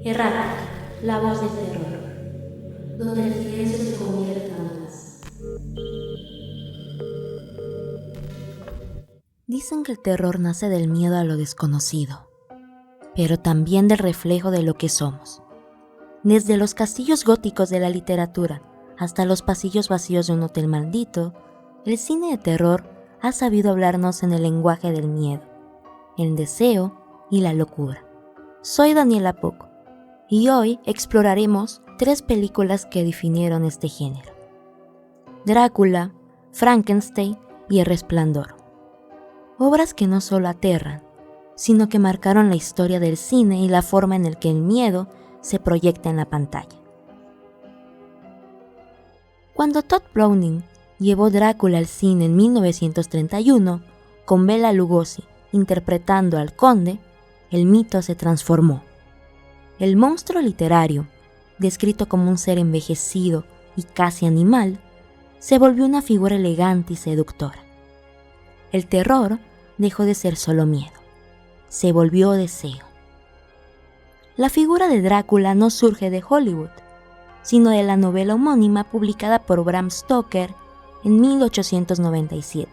Errática, la voz del terror, donde el silencio se convierte en más. Dicen que el terror nace del miedo a lo desconocido, pero también del reflejo de lo que somos. Desde los castillos góticos de la literatura hasta los pasillos vacíos de un hotel maldito, el cine de terror ha sabido hablarnos en el lenguaje del miedo, el deseo y la locura. Soy Daniela Poco y hoy exploraremos 3 películas que definieron este género: Drácula, Frankenstein y El Resplandor. Obras que no solo aterran, sino que marcaron la historia del cine y la forma en la que el miedo se proyecta en la pantalla. Cuando Todd Browning llevó Drácula al cine en 1931, con Bela Lugosi interpretando al conde, el mito se transformó. El monstruo literario, descrito como un ser envejecido y casi animal, se volvió una figura elegante y seductora. El terror dejó de ser solo miedo, se volvió deseo. La figura de Drácula no surge de Hollywood, sino de la novela homónima publicada por Bram Stoker en 1897.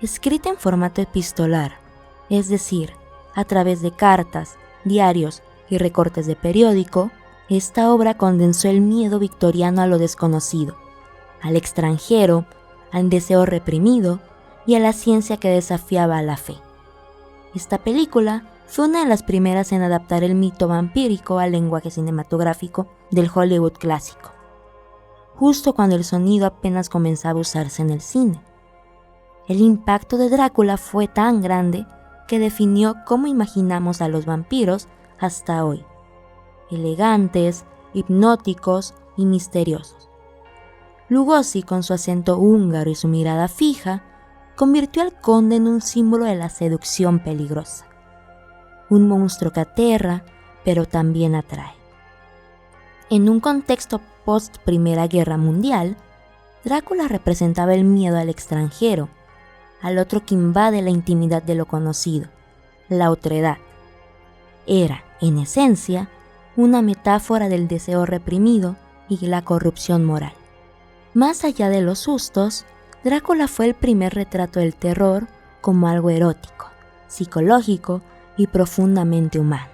Escrita en formato epistolar, es decir, a través de cartas, diarios y recortes de periódico, esta obra condensó el miedo victoriano a lo desconocido, al extranjero, al deseo reprimido y a la ciencia que desafiaba a la fe. Esta película fue una de las primeras en adaptar el mito vampírico al lenguaje cinematográfico del Hollywood clásico, justo cuando el sonido apenas comenzaba a usarse en el cine. El impacto de Drácula fue tan grande que definió cómo imaginamos a los vampiros hasta hoy: elegantes, hipnóticos y misteriosos. Lugosi, con su acento húngaro y su mirada fija, convirtió al conde en un símbolo de la seducción peligrosa. Un monstruo que aterra, pero también atrae. En un contexto post-Primera Guerra Mundial, Drácula representaba el miedo al extranjero, al otro que invade la intimidad de lo conocido, la otredad. Era, en esencia, una metáfora del deseo reprimido y la corrupción moral. Más allá de los sustos, Drácula fue el primer retrato del terror como algo erótico, psicológico y profundamente humano.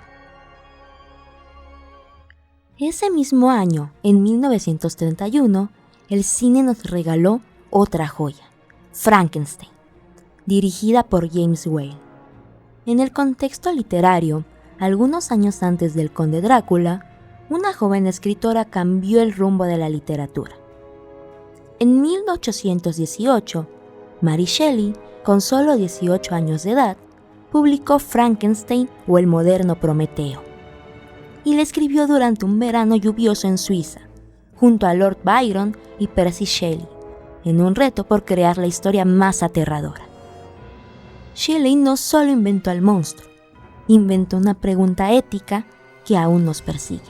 Ese mismo año, en 1931, el cine nos regaló otra joya, Frankenstein, dirigida por James Whale. En el contexto literario, algunos años antes del Conde Drácula, una joven escritora cambió el rumbo de la literatura. En 1818, Mary Shelley, con solo 18 años de edad, publicó Frankenstein o el moderno Prometeo, y la escribió durante un verano lluvioso en Suiza, junto a Lord Byron y Percy Shelley, en un reto por crear la historia más aterradora. Shelley no solo inventó al monstruo, inventó una pregunta ética que aún nos persigue.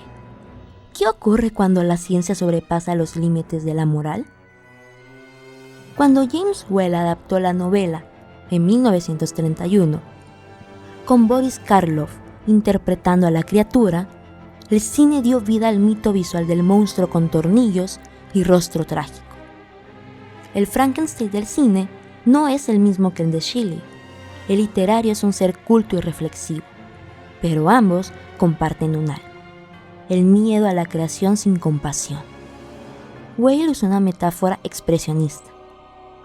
¿Qué ocurre cuando la ciencia sobrepasa los límites de la moral? Cuando James Whale adaptó la novela en 1931, con Boris Karloff interpretando a la criatura, el cine dio vida al mito visual del monstruo con tornillos y rostro trágico. El Frankenstein del cine no es el mismo que el de Shelley. El literario es un ser culto y reflexivo, pero ambos comparten un alma: el miedo a la creación sin compasión. Whale usó una metáfora expresionista,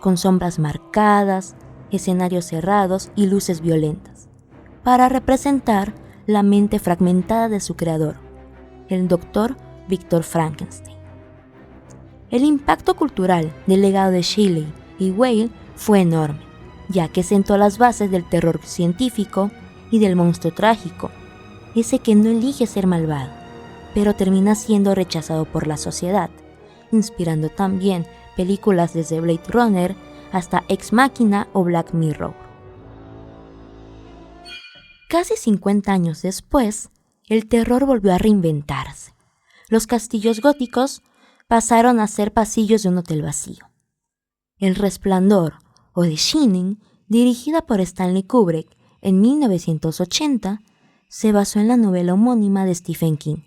con sombras marcadas, escenarios cerrados y luces violentas, para representar la mente fragmentada de su creador, el Dr. Victor Frankenstein. El impacto cultural del legado de Shelley y Whale fue enorme, ya que sentó las bases del terror científico y del monstruo trágico, ese que no elige ser malvado, pero termina siendo rechazado por la sociedad, inspirando también películas desde Blade Runner hasta Ex Machina o Black Mirror. Casi 50 años después, el terror volvió a reinventarse. Los castillos góticos pasaron a ser pasillos de un hotel vacío. El Resplandor, o The Shining, dirigida por Stanley Kubrick en 1980, se basó en la novela homónima de Stephen King,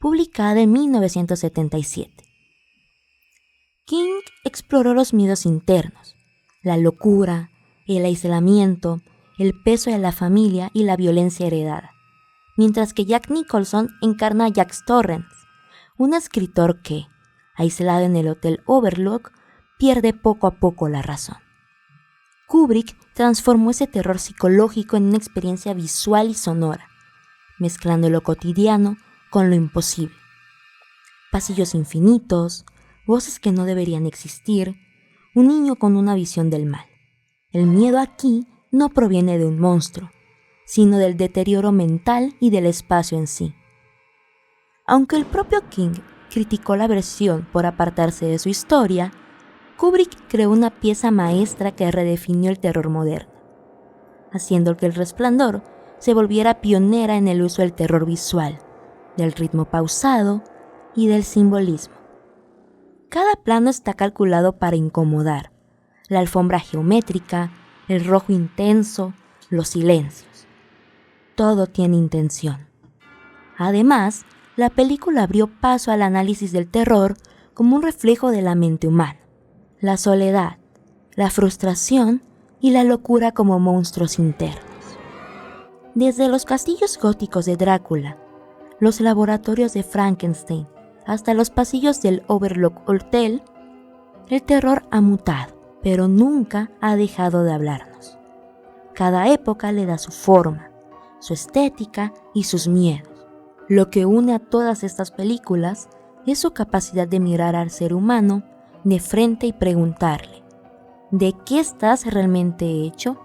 publicada en 1977. King exploró los miedos internos, la locura, el aislamiento, el peso de la familia y la violencia heredada, mientras que Jack Nicholson encarna a Jack Torrance, un escritor que, aislado en el Hotel Overlook, pierde poco a poco la razón. Kubrick transformó ese terror psicológico en una experiencia visual y sonora, mezclando lo cotidiano con lo imposible. Pasillos infinitos, voces que no deberían existir, un niño con una visión del mal. El miedo aquí no proviene de un monstruo, sino del deterioro mental y del espacio en sí. Aunque el propio King criticó la versión por apartarse de su historia, Kubrick creó una pieza maestra que redefinió el terror moderno, haciendo que El Resplandor se volviera pionera en el uso del terror visual, del ritmo pausado y del simbolismo. Cada plano está calculado para incomodar, la alfombra geométrica, el rojo intenso, los silencios. Todo tiene intención. Además, la película abrió paso al análisis del terror como un reflejo de la mente humana, la soledad, la frustración y la locura como monstruos internos. Desde los castillos góticos de Drácula, los laboratorios de Frankenstein, hasta los pasillos del Overlook Hotel, el terror ha mutado, pero nunca ha dejado de hablarnos. Cada época le da su forma, su estética y sus miedos. Lo que une a todas estas películas es su capacidad de mirar al ser humano de frente y preguntarle, ¿de qué estás realmente hecho?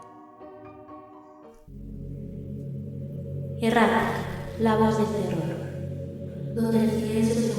Errática, la voz del terror, donde el silencio se